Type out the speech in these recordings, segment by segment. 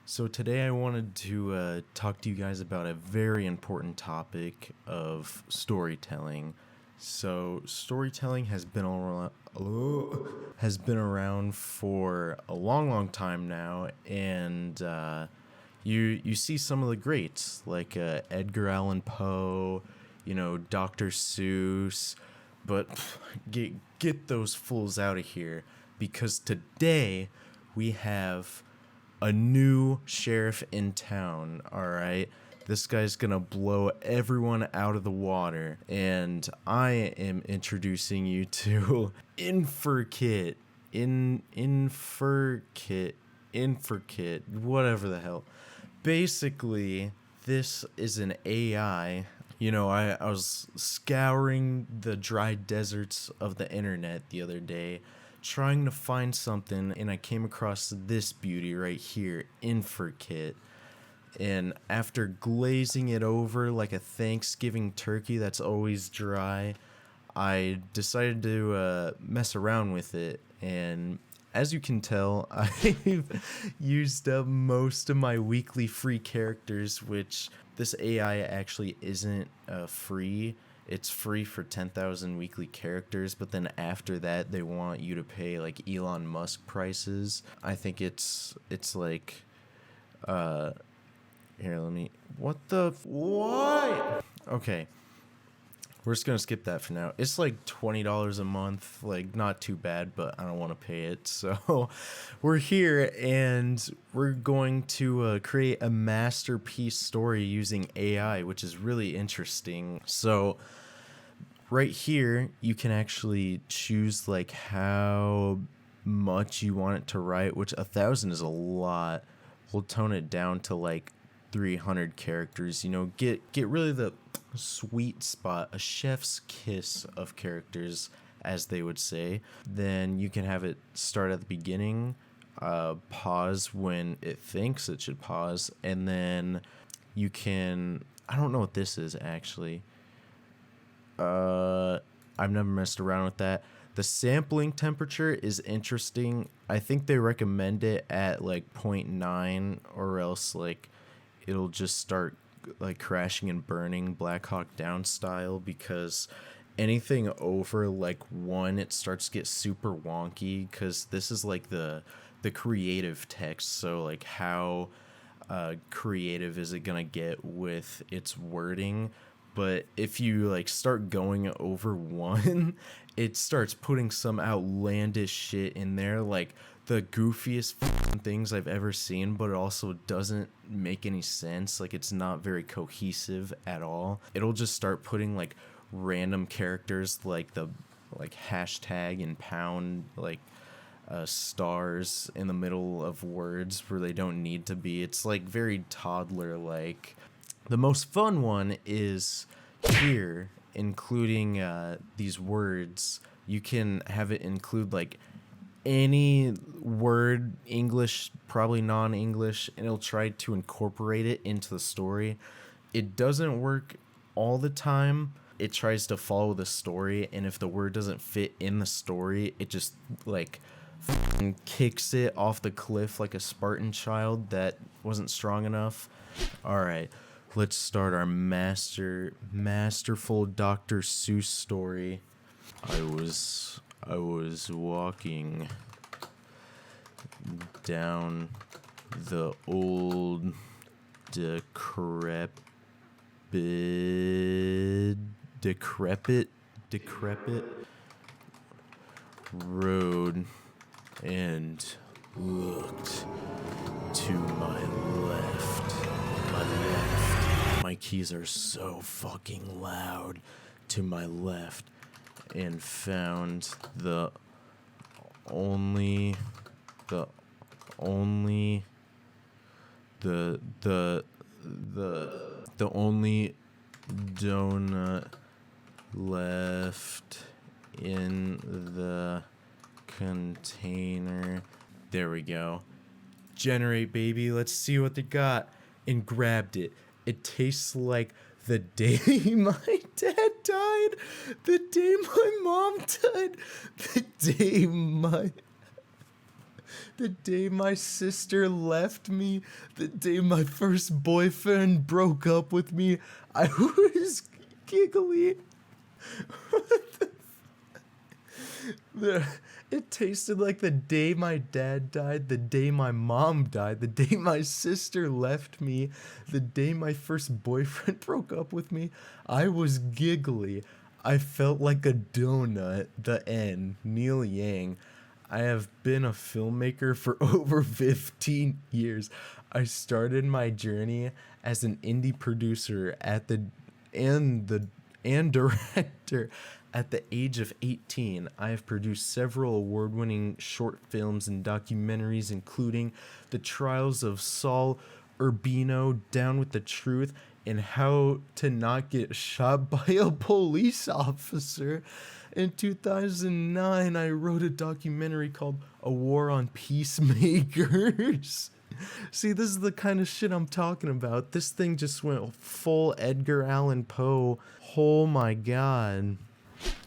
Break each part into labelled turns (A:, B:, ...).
A: So today I wanted to talk to you guys about a very important topic of storytelling. So storytelling has been around for a long, long time now, and you see some of the greats like Edgar Allan Poe, Dr. Seuss, but get those fools out of here because today we have a new sheriff in town, all right? This guy's gonna blow everyone out of the water, and I am introducing you to Inferkit. Inferkit, whatever the hell. Basically, this is an AI. I was scouring the dry deserts of the internet the other day trying to find something, and I came across this beauty right here, Inferkit. And after glazing it over like a Thanksgiving turkey that's always dry, I decided to mess around with it. And as you can tell, I've used up most of my weekly free characters, which this AI actually isn't free. It's free for 10,000 weekly characters, but then after that, they want you to pay like Elon Musk prices. I think it's like, here, why? Okay, we're just gonna skip that for now. It's like $20 a month, like not too bad, but I don't want to pay it. So we're here and we're going to create a masterpiece story using AI, which is really interesting. So right here, you can actually choose like how much you want it to write, which 1,000 is a lot. We'll tone it down to like 300 characters. Get really the sweet spot, a chef's kiss of characters, as they would say. Then you can have it start at the beginning, pause when it thinks it should pause, and then you can, I don't know what this is actually. I've never messed around with that. The sampling temperature is interesting. I think they recommend it at like 0.9, or else like it'll just start like crashing and burning Black Hawk Down style, because anything over like 1, it starts to get super wonky, because this is like the creative text. So like how creative is it gonna get with its wording? But if you like start going over 1, it starts putting some outlandish shit in there, like the goofiest things I've ever seen, but it also doesn't make any sense. Like it's not very cohesive at all. It'll just start putting like random characters like the hashtag and pound, like stars in the middle of words where they don't need to be. It's like very toddler like. The most fun one is here, including these words. You can have it include like any word, English, probably non-English, and it'll try to incorporate it into the story. It doesn't work all the time. It tries to follow the story, and if the word doesn't fit in the story, it just like kicks it off the cliff like a Spartan child that wasn't strong enough. All right, let's start our masterful Dr. Seuss story. I was walking down the old decrepit road and looked to my left. My keys are so fucking loud. To my left, and found the only donut left in the container. There we go. Generate, baby. Let's see what they got. And grabbed it. It tastes like the day my dad died, the day my mom died, the day The day my sister left me, the day my first boyfriend broke up with me, I was giggly. It tasted like the day my dad died, the day my mom died, the day my sister left me, the day my first boyfriend broke up with me. I was giggly. I felt like a donut. The end. Neil Yang. I have been a filmmaker for over 15 years. I started my journey as an indie producer and director at the age of 18. I have produced several award-winning short films and documentaries, including The Trials of Saul Urbino, Down with the Truth, and How to Not Get Shot by a Police Officer. In 2009, I wrote a documentary called A War on Peacemakers. See, this is the kind of shit I'm talking about. This thing just went full Edgar Allan Poe. Oh my god.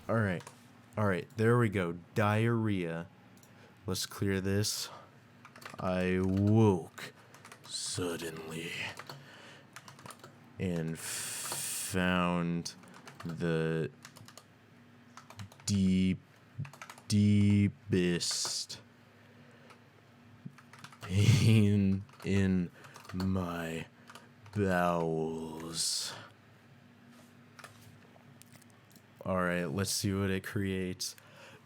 A: Alright, there we go. Diarrhea. Let's clear this. I woke suddenly and found the deepest pain in my bowels. Alright, let's see what it creates.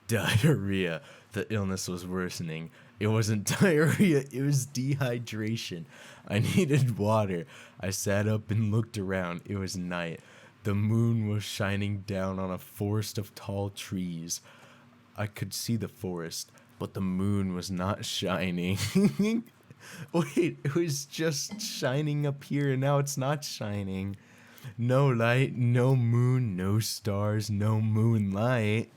A: Diarrhea. The illness was worsening. It wasn't diarrhea, it was dehydration. I needed water. I sat up and looked around. It was night. The moon was shining down on a forest of tall trees. I could see the forest, but the moon was not shining. Wait, it was just shining up here and now it's not shining. No light, no moon, no stars, no moonlight.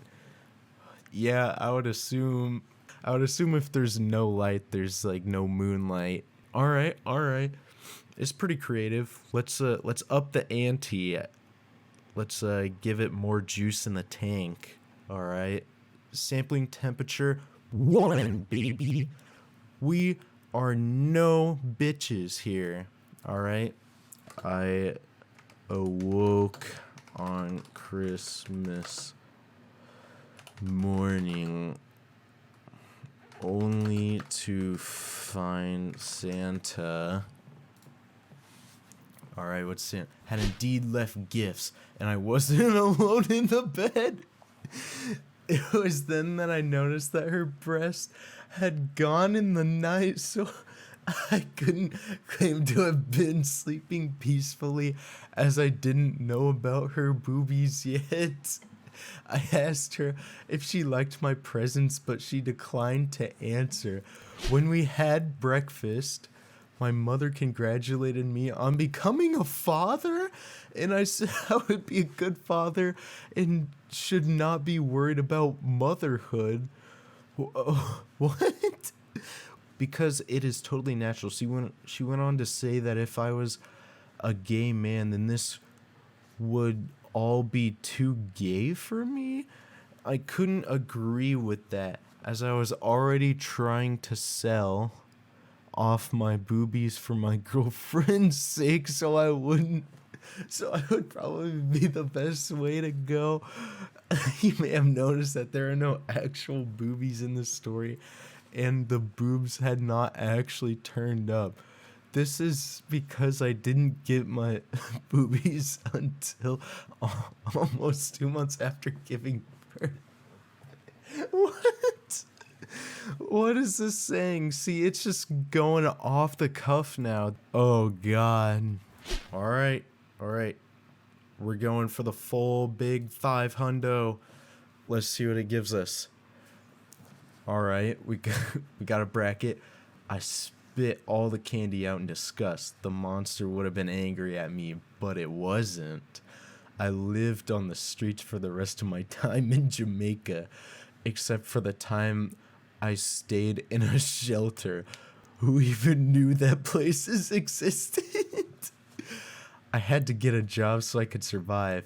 A: Yeah, I would assume if there's no light, there's like no moonlight. All right. It's pretty creative. Let's up the ante. Let's give it more juice in the tank. All right. Sampling temperature 1, baby. We are no bitches here. All right. I awoke on Christmas morning only to find Santa. Alright, what's Santa? Had indeed left gifts, and I wasn't alone in the bed. It was then that I noticed that her breast had gone in the night, so I couldn't claim to have been sleeping peacefully as I didn't know about her boobies yet. I asked her if she liked my presents, but she declined to answer. When we had breakfast, my mother congratulated me on becoming a father, and I said I would be a good father and should not be worried about motherhood. What? Because it is totally natural. She went on to say that if I was a gay man, then this would all be too gay for me. I couldn't agree with that, as I was already trying to sell off my boobies for my girlfriend's sake, so I would probably be the best way to go. You may have noticed that there are no actual boobies in this story, and the boobs had not actually turned up. This is because I didn't get my boobies until almost 2 months after giving birth. What? What is this saying? See, it's just going off the cuff now. Oh, God. All right. We're going for the full big 500. Let's see what it gives us. All right, we got a bracket. I spit all the candy out in disgust. The monster would have been angry at me, but it wasn't. I lived on the streets for the rest of my time in Jamaica, except for the time I stayed in a shelter. Who even knew that places existed? I had to get a job so I could survive,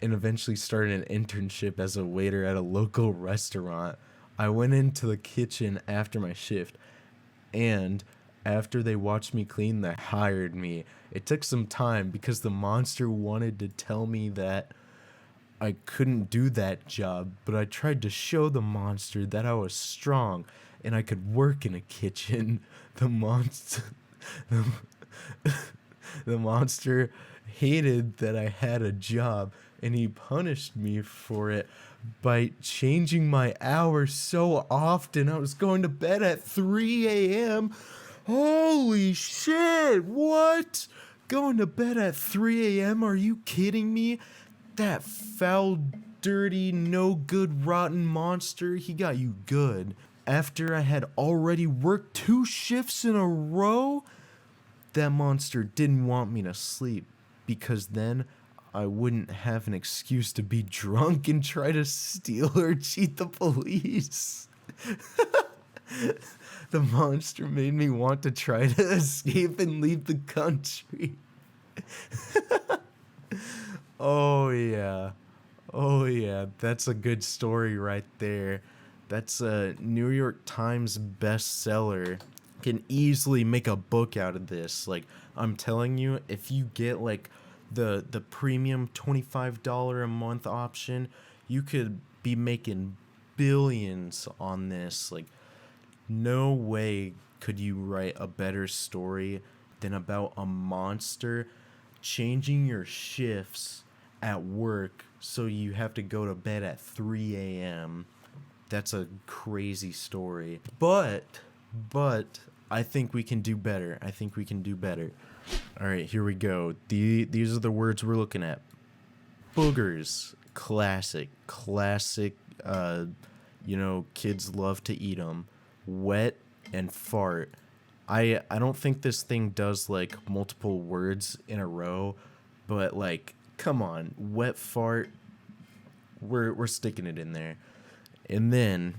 A: and eventually started an internship as a waiter at a local restaurant. I went into the kitchen after my shift, and after they watched me clean, they hired me. It took some time because the monster wanted to tell me that I couldn't do that job, but I tried to show the monster that I was strong and I could work in a kitchen. The monster the, the monster hated that I had a job, and he punished me for it by changing my hours so often. I was going to bed at 3 a.m. Holy shit, what? Going to bed at 3 a.m.? Are you kidding me? That foul, dirty, no good, rotten monster, he got you good. After I had already worked 2 shifts in a row, that monster didn't want me to sleep, because then I wouldn't have an excuse to be drunk and try to steal or cheat the police. The monster made me want to try to escape and leave the country. Oh yeah. Oh yeah, that's a good story right there. That's a New York Times bestseller. Can easily make a book out of this. Like, I'm telling you, if you get like the premium $25 a month option, you could be making billions on this. Like, no way could you write a better story than about a monster changing your shifts at work so you have to go to bed at 3 a.m. That's a crazy story. But I think we can do better. I think we can do better. All right, here we go. These are the words we're looking at. Boogers. Classic. Kids love to eat them. Wet and fart. I don't think this thing does like multiple words in a row, but like, come on, wet fart. We're sticking it in there. And then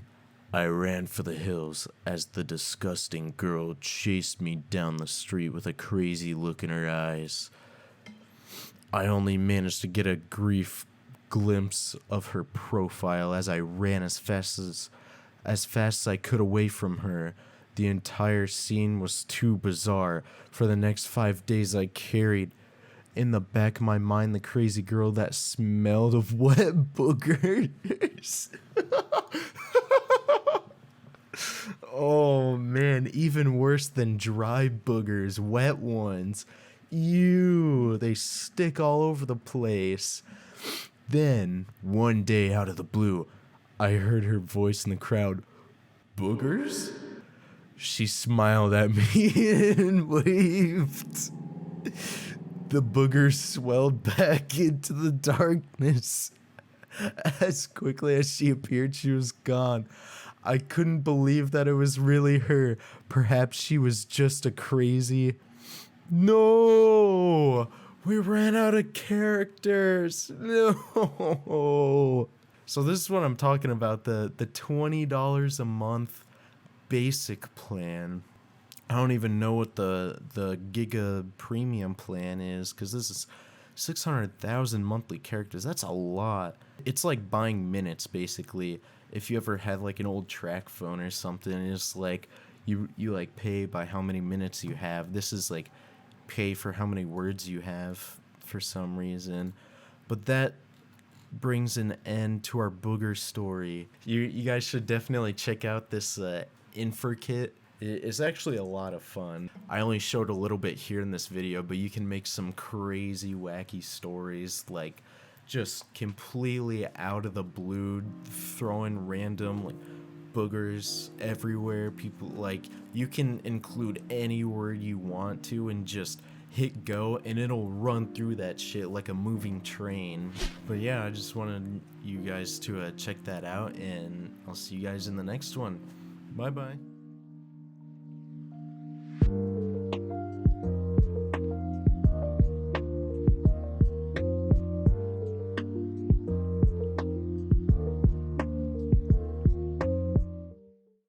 A: I ran for the hills as the disgusting girl chased me down the street with a crazy look in her eyes. I only managed to get a brief glimpse of her profile as I ran as fast as I could away from her. The entire scene was too bizarre. For the next 5 days, I carried in the back of my mind the crazy girl that smelled of wet boogers. Oh man, even worse than dry boogers, wet ones. Ew, they stick all over the place. Then, one day out of the blue, I heard her voice in the crowd. Boogers? She smiled at me and waved. The boogers swelled back into the darkness. As quickly as she appeared, she was gone. I couldn't believe that it was really her. Perhaps she was just a crazy... No! We ran out of characters. No! So this is what I'm talking about, the $20 a month basic plan. I don't even know what the Giga Premium plan is, because this is 600,000 monthly characters. That's a lot. It's like buying minutes, basically. If you ever had like an old track phone or something, it's like you like pay by how many minutes you have. This is like pay for how many words you have for some reason. But that brings an end to our booger story. You guys should definitely check out this info kit. It's actually a lot of fun. I only showed a little bit here in this video, but you can make some crazy, wacky stories, like just completely out of the blue, throwing random like boogers everywhere. People, like, you can include any word you want to and just hit go and it'll run through that shit like a moving train. But yeah, I just wanted you guys to check that out, and I'll see you guys in the next one. Bye bye.